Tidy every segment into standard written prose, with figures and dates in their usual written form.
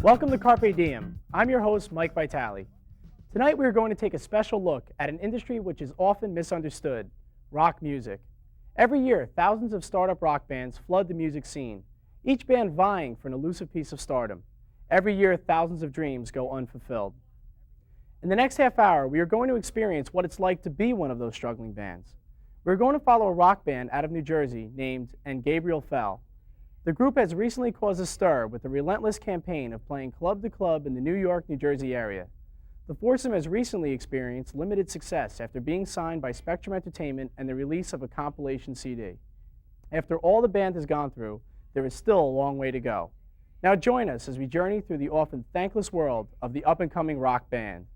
Welcome to Carpe Diem. I'm your host, Mike Vitale. Tonight we are going to take a special look at an industry which is often misunderstood, rock music. Every year, thousands of startup rock bands flood the music scene, each band vying for an elusive piece of stardom. Every year, thousands of dreams go unfulfilled. In the next half hour, we are going to experience what it's like to be one of those struggling bands. We're going to follow a rock band out of New Jersey named And Gabriel Fell. The group has recently caused a stir with a relentless campaign of playing club to club in the New York, New Jersey area. The foursome has recently experienced limited success after being signed by Spectrum Entertainment and the release of a compilation CD. After all the band has gone through, there is still a long way to go. Now join us as we journey through the often thankless world of the up-and-coming rock band.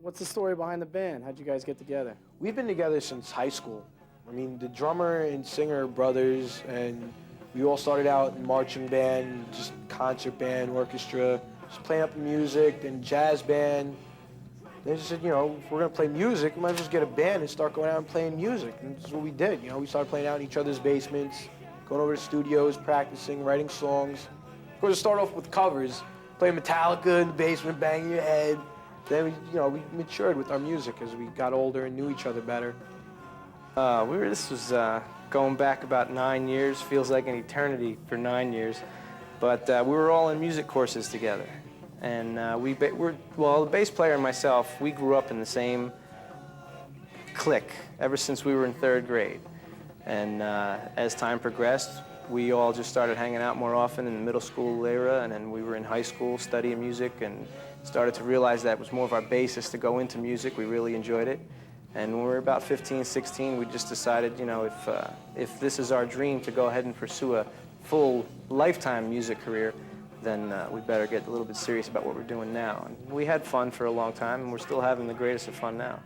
What's the story behind the band? How'd you guys get together? We've been together since high school. I mean, the drummer and singer are brothers, and we all started out in marching band, just concert band, orchestra, just playing up the music, then jazz band. They just said, you know, if we're gonna play music, we might as well just get a band and start going out and playing music. And that's what we did. You know, we started playing out in each other's basements, going over to studios, practicing, writing songs. Of course, it started off with covers, playing Metallica in the basement, banging your head. Then we matured with our music as we got older and knew each other better. This was going back about 9 years. Feels like an eternity for 9 years. But we were all in music courses together. And the bass player and myself, we grew up in the same clique ever since we were in 3rd grade. And as time progressed, we all just started hanging out more often in the middle school era, and then we were in high school studying music and started to realize that it was more of our basis to go into music. We really enjoyed it. And when we were about 15, 16, we just decided, you know, if this is our dream to go ahead and pursue a full lifetime music career, then we better get a little bit serious about what we're doing now. And we had fun for a long time, and we're still having the greatest of fun now.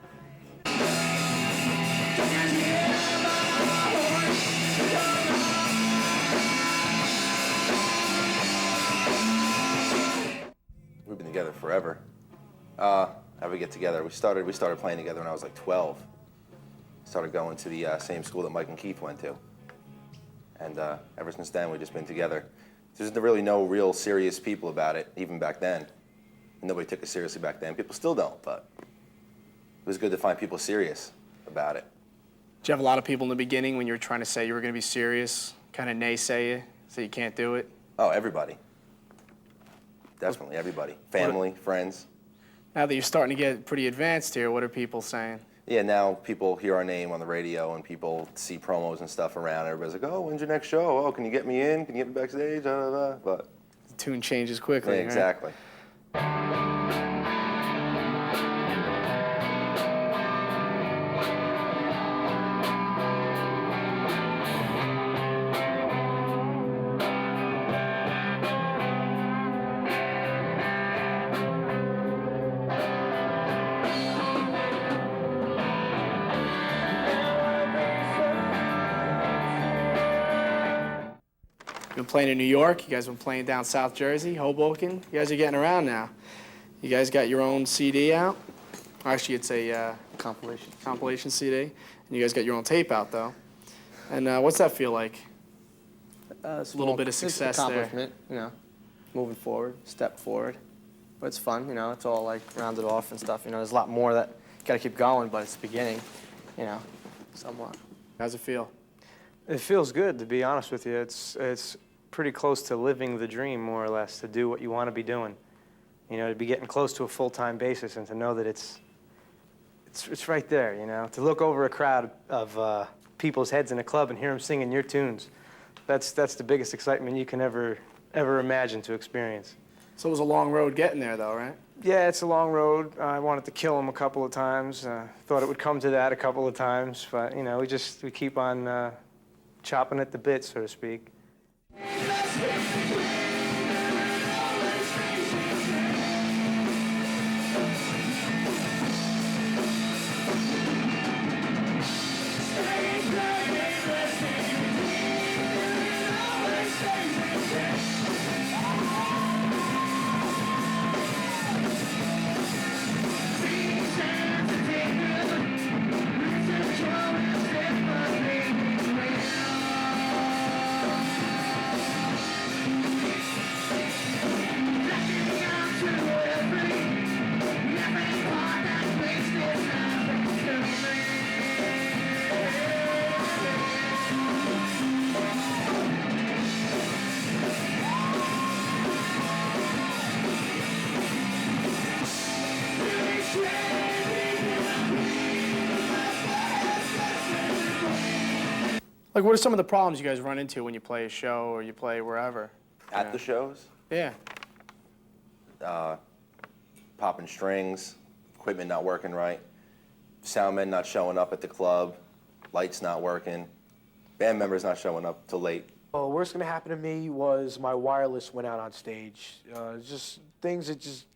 We've been together forever. How we get together? We started playing together when I was like 12. Started going to the same school that Mike and Keith went to. And ever since then, we've just been together. There's really no real serious people about it, even back then. Nobody took it seriously back then. People still don't, but it was good to find people serious about it. Did you have a lot of people in the beginning when you were trying to say you were going to be serious, kind of naysay you, say you can't do it? Oh, everybody. Definitely, everybody. Family, friends. Now that you're starting to get pretty advanced here, what are people saying? Yeah, now people hear our name on the radio and people see promos and stuff around. Everybody's like, oh, when's your next show? Oh, can you get me in? Can you get me backstage? But the tune changes quickly. Yeah, exactly. Right? Been playing in New York, you guys been playing down South Jersey, Hoboken. You guys are getting around now. You guys got your own CD out. Actually, it's a compilation CD. And you guys got your own tape out, though. And what's that feel like? A little bit of success there. Accomplishment, you know, moving forward, step forward. But it's fun, you know, it's all like rounded off and stuff. You know, there's a lot more that you gotta keep going, but it's the beginning, you know, somewhat. How's it feel? It feels good, to be honest with you. It's pretty close to living the dream, more or less, to do what you want to be doing. You know, to be getting close to a full-time basis and to know that it's right there, you know. To look over a crowd of people's heads in a club and hear them singing your tunes, that's the biggest excitement you can ever imagine to experience. So it was a long road getting there, though, right? Yeah, it's a long road. I wanted to kill him a couple of times. Thought it would come to that a couple of times, but you know, we keep on chopping at the bit, so to speak. Like, what are some of the problems you guys run into when you play a show or you play wherever? At the shows, Yeah. popping strings, equipment not working right, sound men not showing up at the club, lights not working, band members not showing up till late. The worst thing that happened to me was my wireless went out on stage. Just things that just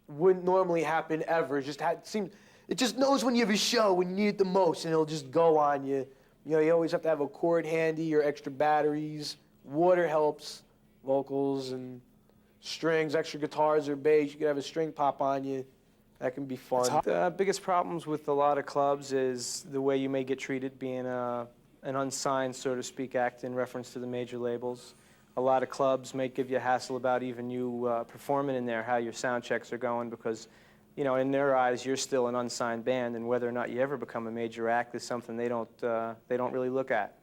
wouldn't normally happen ever. It just knows when you have a show, when you need it the most, and it'll just go on you. You know, you always have to have a cord handy or extra batteries. Water helps, vocals and strings, extra guitars or bass. You could have a string pop on you. That can be fun. The biggest problems with a lot of clubs is the way you may get treated, being an unsigned, so to speak, act in reference to the major labels. A lot of clubs may give you a hassle about even you performing in there, how your sound checks are going, because, you know, in their eyes, you're still an unsigned band, and whether or not you ever become a major act is something they don't really look at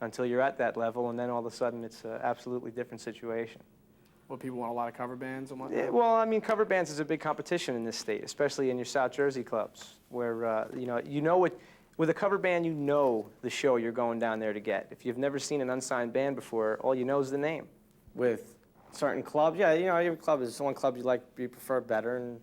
until you're at that level, and then all of a sudden it's an absolutely different situation. Well, people want a lot of cover bands and whatnot? Yeah, well, I mean, cover bands is a big competition in this state, especially in your South Jersey clubs, where, with a cover band, you know the show you're going down there to get. If you've never seen an unsigned band before, all you know is the name. With certain clubs, yeah, you know, every club is one club you prefer better, and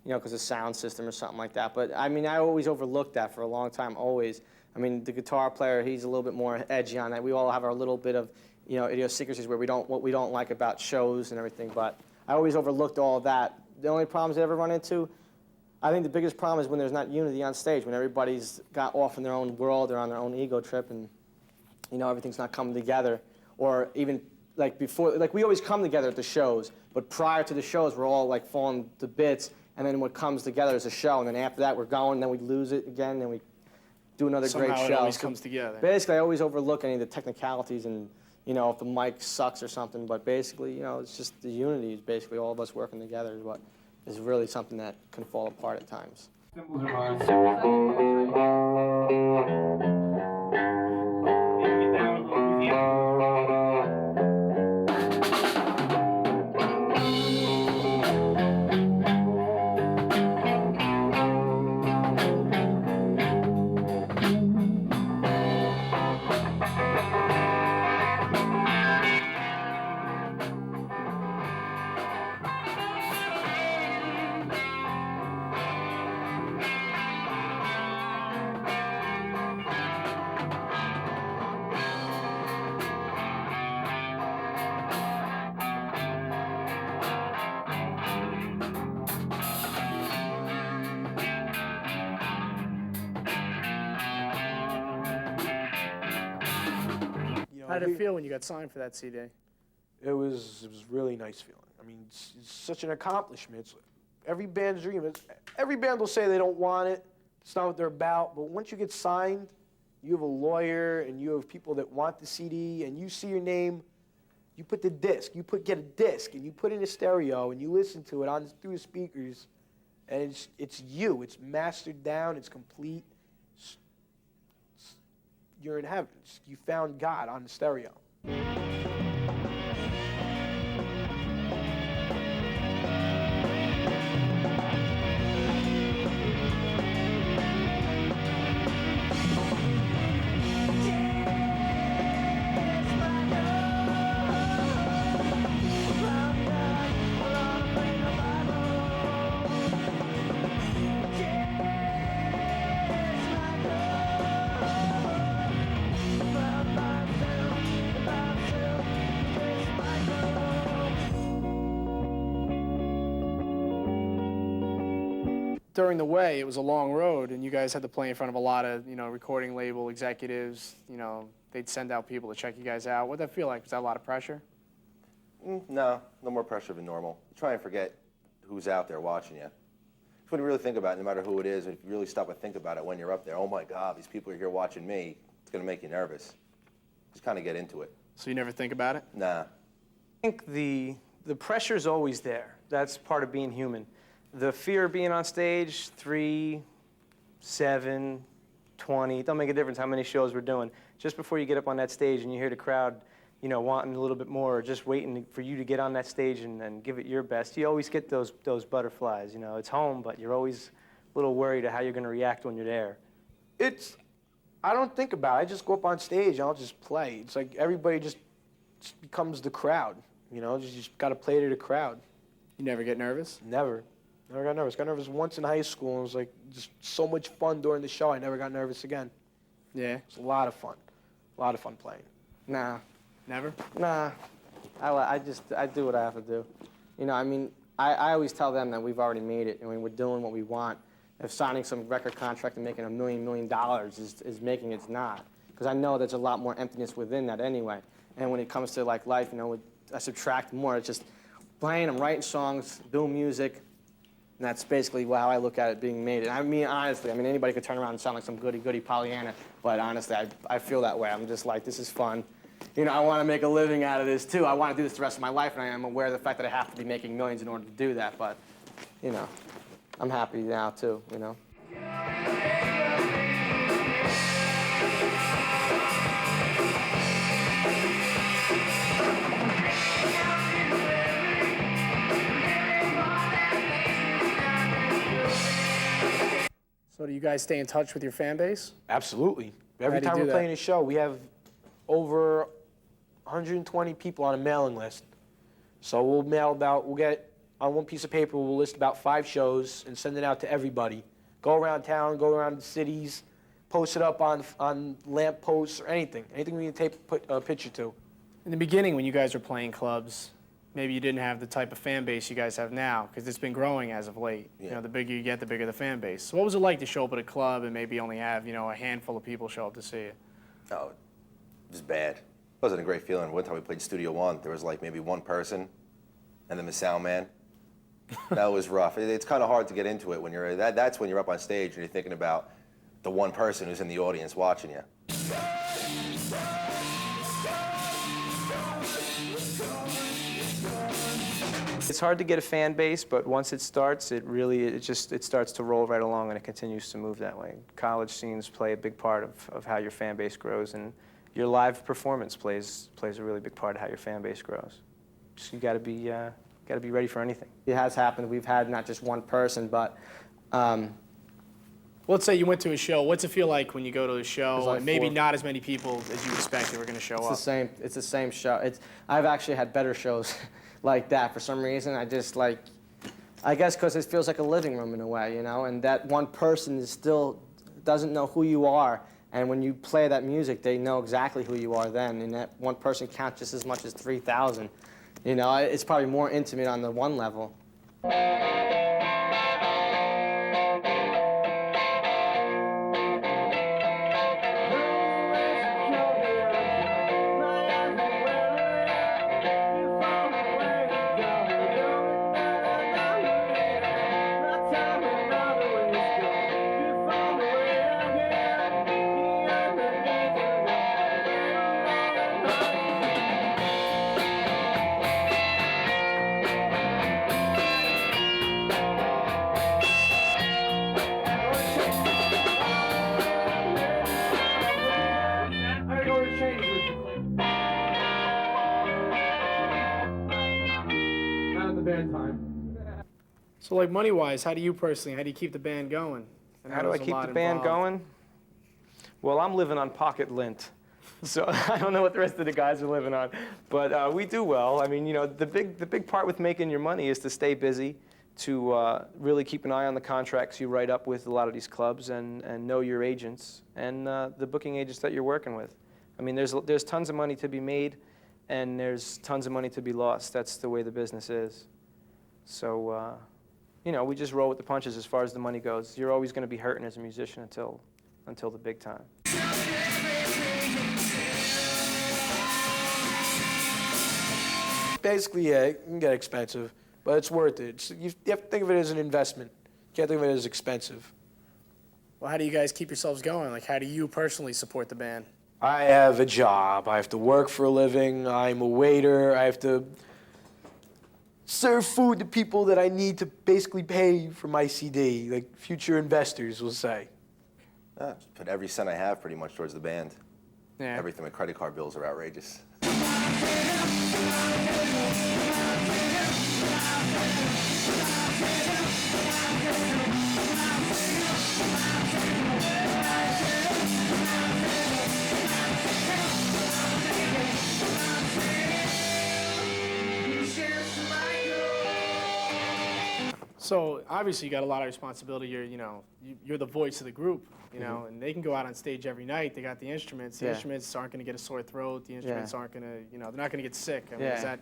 you know, because of sound system or something like that. But I mean, I always overlooked that for a long time. Always. I mean, the guitar player, he's a little bit more edgy on that. We all have our little bit of, you know, idiosyncrasies where what we don't like about shows and everything. But I always overlooked all of that. The only problems I ever run into, I think the biggest problem is when there's not unity on stage, when everybody's got off in their own world or on their own ego trip, and you know, everything's not coming together. Or even like before, like we always come together at the shows, but prior to the shows, we're all like falling to bits. And then what comes together is a show, and then after that we're going, and then we lose it again, and then we do another great show. Somehow it always comes together. Basically, I always overlook any of the technicalities and, you know, if the mic sucks or something, but basically, you know, it's just the unity is basically all of us working together is what is really something that can fall apart at times. How did it feel when you got signed for that CD? It was really nice feeling. I mean, it's such an accomplishment. It's every band's dream. Every band will say they don't want it. It's not what they're about. But once you get signed, you have a lawyer and you have people that want the CD, and you see your name. You put the disc. Get a disc, and you put it in a stereo, and you listen to it through the speakers, and it's you. It's mastered down. It's complete. You're in heaven. You found God on the stereo. during the way, it was a long road, and you guys had to play in front of a lot of, recording label executives. They'd send out people to check you guys out. What'd that feel like? Was that a lot of pressure? No more pressure than normal. Try and forget who's out there watching you. When you really think about it, no matter who it is, if you really stop and think about it when you're up there, oh my God, these people are here watching me, it's going to make you nervous. Just kind of get into it. So you never think about it? Nah. I think the pressure's always there. That's part of being human. The fear of being on stage, 3, 7, 20, it don't make a difference how many shows we're doing. Just before you get up on that stage and you hear the crowd, wanting a little bit more, or just waiting for you to get on that stage and give it your best, you always get those butterflies. It's home, but you're always a little worried of how you're going to react when you're there. I don't think about it. I just go up on stage and I'll just play. It's like everybody just becomes the crowd. You just got to play to the crowd. You never get nervous? Never got nervous. Got nervous once in high school, and it was like just so much fun during the show. I never got nervous again. Yeah. It's a lot of fun. A lot of fun playing. Nah. Never? Nah. I do what I have to do. I always tell them that we've already made it. We're doing what we want. If signing some record contract and making $1 million is making it's not. Because I know there's a lot more emptiness within that anyway. And when it comes to life, I subtract more. It's just playing, I'm writing songs, doing music, and that's basically how I look at it being made. And honestly, anybody could turn around and sound like some goody-goody Pollyanna, but honestly, I feel that way. I'm just like, this is fun. I want to make a living out of this, too. I want to do this the rest of my life, and I am aware of the fact that I have to be making millions in order to do that, but, I'm happy now, too, So do you guys stay in touch with your fan base? Absolutely. Every How do you time do we're that? playing a show, we have over 120 people on a mailing list. So we'll get on one piece of paper, we'll list about 5 shows and send it out to everybody. Go around town, go around the cities, post it up on lamp posts or anything. Anything we can put a picture to. In the beginning, when you guys were playing clubs, maybe you didn't have the type of fan base you guys have now, because it's been growing as of late. Yeah. The bigger you get, the bigger the fan base. So what was it like to show up at a club and maybe only have, a handful of people show up to see you? Oh, it was bad. It wasn't a great feeling. One time we played Studio One, there was like maybe one person, and then the sound man. That was rough. It's kind of hard to get into it when that's when you're up on stage and you're thinking about the one person who's in the audience watching you. It's hard to get a fan base, but once it starts, it starts to roll right along, and it continues to move that way. College scenes play a big part of how your fan base grows, and your live performance plays a really big part of how your fan base grows. So you got to be ready for anything. It has happened. We've had not just one person, but Let's say you went to a show. What's it feel like when you go to a show like and maybe 4. not as many people as you expected were going to show up? it's the same show. I've actually had better shows like that for some reason. I guess because it feels like a living room in a way, and that one person still doesn't know who you are. And when you play that music, they know exactly who you are then, and that one person counts just as much as 3,000. It's probably more intimate on the one level. So like money-wise, how do you keep the band going? How do I keep the band going? Well, I'm living on pocket lint, so I don't know what the rest of the guys are living on, but we do well. The big part with making your money is to stay busy, to really keep an eye on the contracts you write up with a lot of these clubs, and know your agents and the booking agents that you're working with. There's tons of money to be made, and there's tons of money to be lost. That's the way the business is. So, you know, we just roll with the punches as far as the money goes. You're always going to be hurting as a musician until the big time. Basically, yeah, it can get expensive, but it's worth it. You have to think of it as an investment. You can't think of it as expensive. Well, how do you guys keep yourselves going? Like, how do you personally support the band? I have a job. I have to work for a living. I'm a waiter. I have to serve food to people that I need to basically pay for my CD, like future investors will say. Just put every cent I have pretty much towards the band. Yeah. Everything. My credit card bills are outrageous. So obviously you got a lot of responsibility. You're the voice of the group, and they can go out on stage every night. They got the instruments. The instruments aren't going to get a sore throat. The instruments aren't going to, they're not going to get sick. I mean,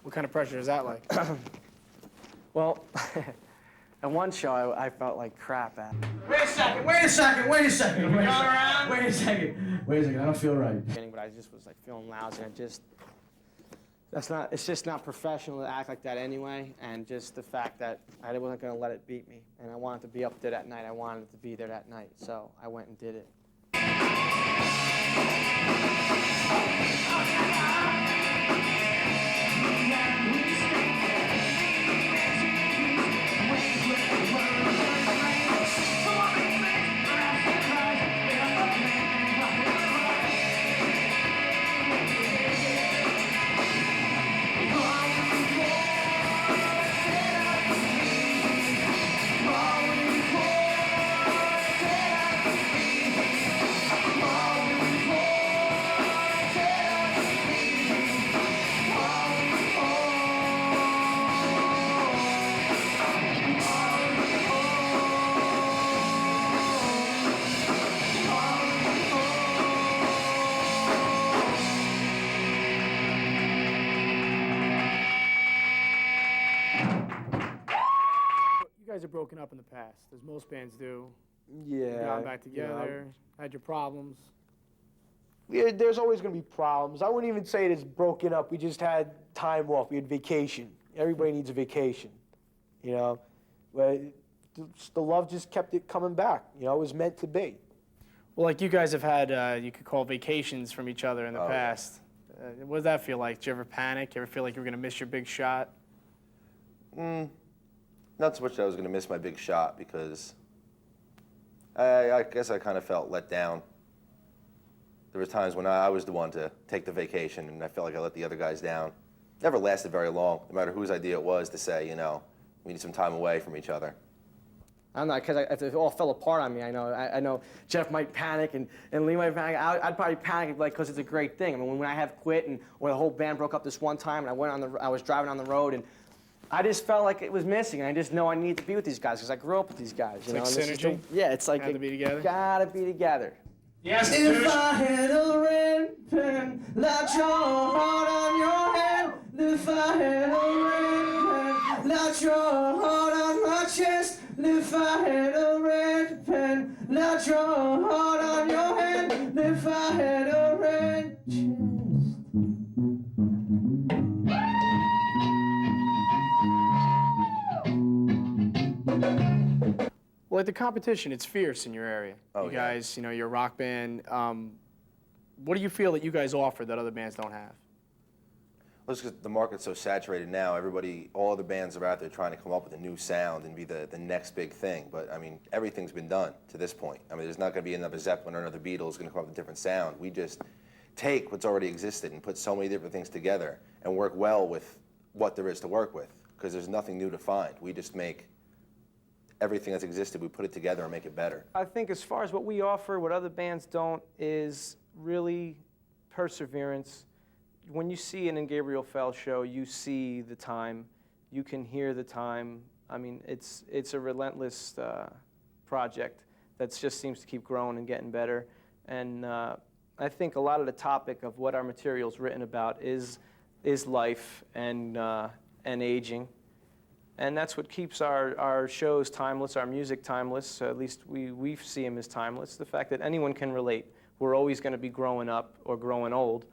what kind of pressure is that like? Well, at one show, I felt like crap at. Wait a second. Wait a second. Wait a second. Wait a second. I don't feel right. But I just was like feeling lousy. It's just not professional to act like that anyway. And just the fact that I wasn't going to let it beat me. And I wanted to be up there that night. I wanted to be there that night. So I went and did it. You guys are broken up in the past, as most bands do. Yeah. You got back together, had your problems. Yeah, there's always going to be problems. I wouldn't even say it's broken up. We just had time off. We had vacation. Everybody needs a vacation, But the love just kept it coming back. It was meant to be. Well, like you guys have had, you could call vacations from each other in the past. What does that feel like? Did you ever panic? You ever feel like you were going to miss your big shot? Not so much that I was going to miss my big shot, because I guess I kind of felt let down. There was times when I was the one to take the vacation, and I felt like I let the other guys down. Never lasted very long, no matter whose idea it was to say, we need some time away from each other. I don't know, because if it all fell apart on me, I know Jeff might panic and Lee might panic. I'd probably panic because it's a great thing. I mean, when I have quit and when the whole band broke up this one time, and I was driving on the road, and I just felt like it was missing, and I just know I need to be with these guys because I grew up with these guys. It's like synergy? Yeah, it's like Gotta be together? Gotta be together. Yes, if I had a red pen, like your heart on your hand. If I had a red pen, like your heart on my chest. If I had a red pen, like your heart on your hand. If I had a red chest. Well, like the competition, it's fierce in your area. Oh, you guys, you're a rock band. What do you feel that you guys offer that other bands don't have? Well, it's because the market's so saturated now. All other bands are out there trying to come up with a new sound and be the next big thing. But, I mean, everything's been done to this point. I mean, there's not going to be another Zeppelin or another Beatles going to come up with a different sound. We just take what's already existed and put so many different things together and work well with what there is to work with, because there's nothing new to find. We just make everything that's existed, we put it together and make it better. I think as far as what we offer, what other bands don't, is really perseverance. When you see an Gabriel Fell show, you see the time, you can hear the time. I mean, it's a relentless project that just seems to keep growing and getting better. And I think a lot of the topic of what our material's written about is life and aging. And that's what keeps our shows timeless, our music timeless. At least we see them as timeless. The fact that anyone can relate. We're always going to be growing up or growing old.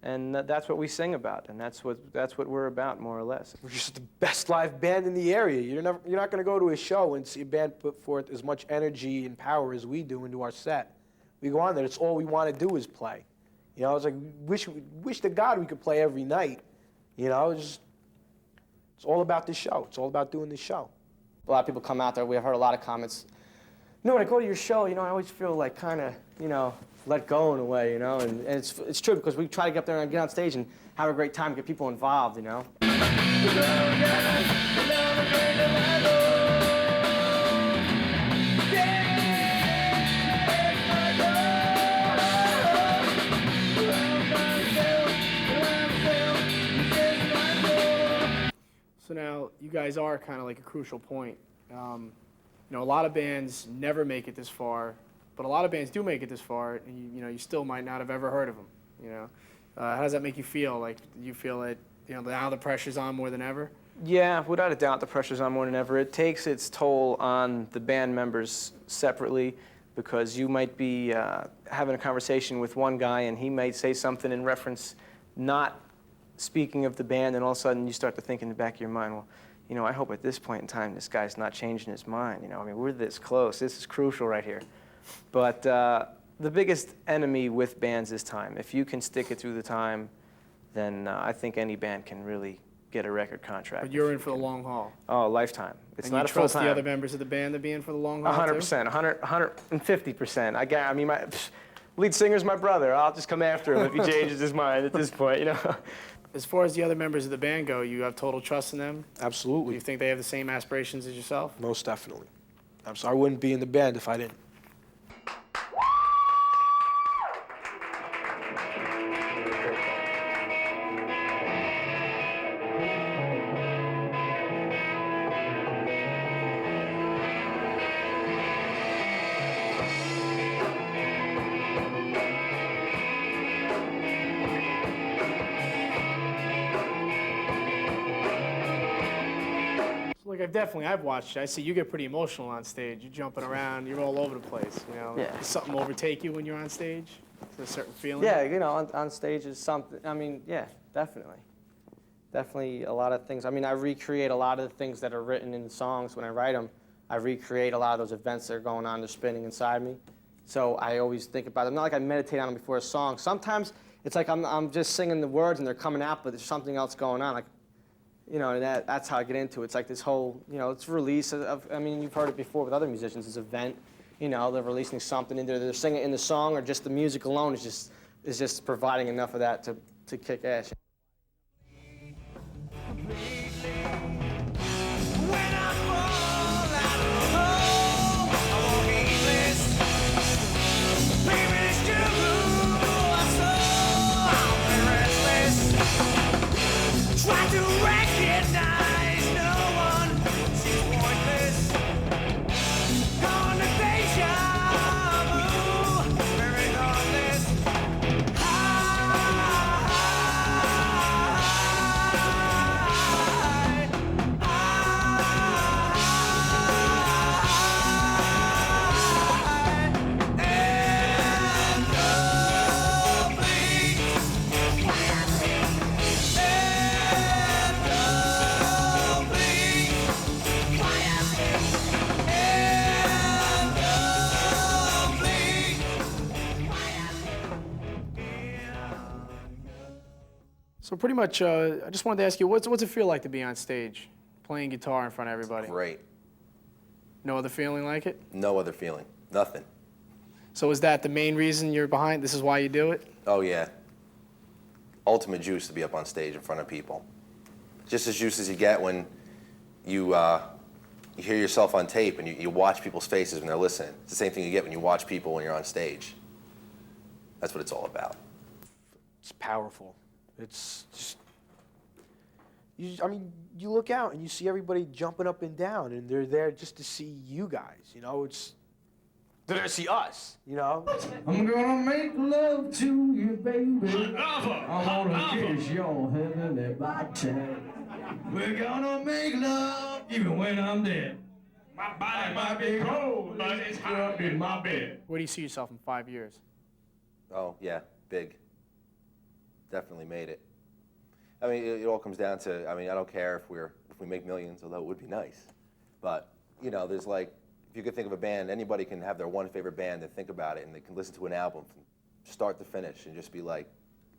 And that's what we sing about, and that's what we're about, more or less. We're just the best live band in the area. You're not going to go to a show and see a band put forth as much energy and power as we do into our set. We go on there. It's all we want to do is play. You know, it's like wish to God we could play every night. You know, it's all about the show. It's all about doing the show. A lot of people come out there. We've heard a lot of comments. You know, when I go to your show, you know, I always feel like kind of, you know, let go in a way, you know, and it's true because we try to get up there and get on stage and have a great time, get people involved, you know. So now you guys are kind of like a crucial point. You know, a lot of bands never make it this far, but a lot of bands do make it this far, and you know, you still might not have ever heard of them. You know, how does that make you feel? Like, do you feel that, you know, now the pressure's on more than ever? Yeah, without a doubt, the pressure's on more than ever. It takes its toll on the band members separately, because you might be having a conversation with one guy, and he might say something in reference not speaking of the band, and all of a sudden you start to think in the back of your mind, well, you know, I hope at this point in time this guy's not changing his mind. You know, I mean, we're this close. This is crucial right here. But the biggest enemy with bands is time. If you can stick it through the time, then I think any band can really get a record contract. But you're in for the long haul. Oh, lifetime. It's and not you a full trust time. the other members of the band to be in for the long haul 100%, 150%. I mean, my lead singer's my brother. I'll just come after him if he changes his mind at this point, you know. As far as the other members of the band go, you have total trust in them? Do Absolutely. you think they have the same aspirations as yourself? Most definitely. I wouldn't be in the band if I didn't. Like I've watched it. I see you get pretty emotional on stage. You're jumping around. You're all over the place. You know. Yeah. Does something overtake you when you're on stage? Is there a certain feeling? Yeah, you know, on stage is something. I mean, yeah, definitely. Definitely a lot of things. I mean, I recreate a lot of the things that are written in the songs when I write them. I recreate a lot of those events that are going on, they're spinning inside me. So I always think about them. Not like I meditate on them before a song. Sometimes it's like I'm just singing the words and they're coming out, but there's something else going on. Like, you know, and that's how I get into it. It's like this whole, you know, it's release of, I mean, you've heard it before with other musicians, this event, you know, they're releasing something, either they're singing it in the song or just the music alone is just providing enough of that to kick ass. So pretty much, I just wanted to ask you, what's it feel like to be on stage, playing guitar in front of everybody? Great. No other feeling like it? No other feeling. Nothing. So is that the main reason you're behind? This is why you do it? Oh, yeah. Ultimate juice to be up on stage in front of people. Just as juice as you get when you hear yourself on tape and you watch people's faces when they're listening. It's the same thing you get when you watch people when you're on stage. That's what it's all about. It's powerful. It's just, I mean, you look out and you see everybody jumping up and down, and they're there just to see you guys, you know? They're there to see us, you know? I'm gonna make love to you, baby. I wanna kiss your heavenly body. We're gonna make love. even when I'm dead. My body might be cold, but it's hot in my bed. Where do you see yourself in 5 years? Oh, yeah, big. Definitely made it. I mean, it all comes down to, I mean, I don't care if we make millions, although it would be nice. But, you know, there's like, if you could think of a band, anybody can have their one favorite band and think about it, and they can listen to an album from start to finish and just be like,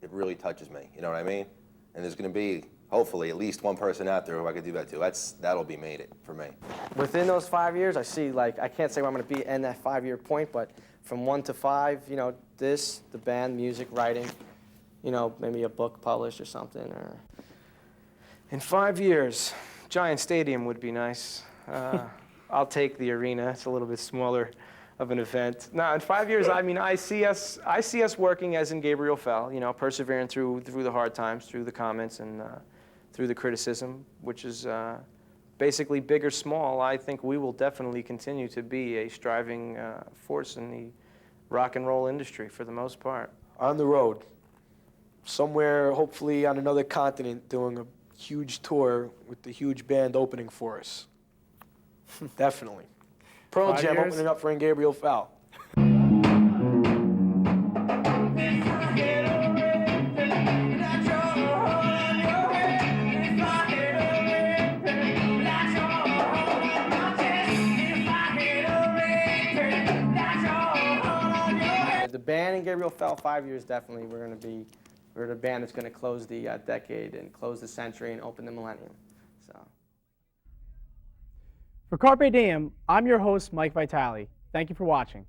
it really touches me, you know what I mean? And there's gonna be, hopefully, at least one person out there who I could do that to. That'll be made it for me. Within those 5 years, I see, like, I can't say where I'm going to be in that 5-year point, but from 1 to 5, you know, this, the band, music, writing, you know, maybe a book published or something. Or In 5 years, Giant Stadium would be nice. I'll take the arena. It's a little bit smaller of an event. Now, in 5 years, I mean, I see us working as in Gabriel Fell, you know, persevering through the hard times, through the comments, and through the criticism, which is basically big or small. I think we will definitely continue to be a striving force in the rock and roll industry for the most part. On the road, somewhere, hopefully on another continent, doing a huge tour with the huge band opening for us. Definitely. Pearl 5 Jam years? opening up for Gabriel Fell. the band and Gabriel Fell, 5 years definitely. We're the band that's going to close the decade and close the century and open the millennium. So. For Carpe Diem, I'm your host, Mike Vitale. Thank you for watching.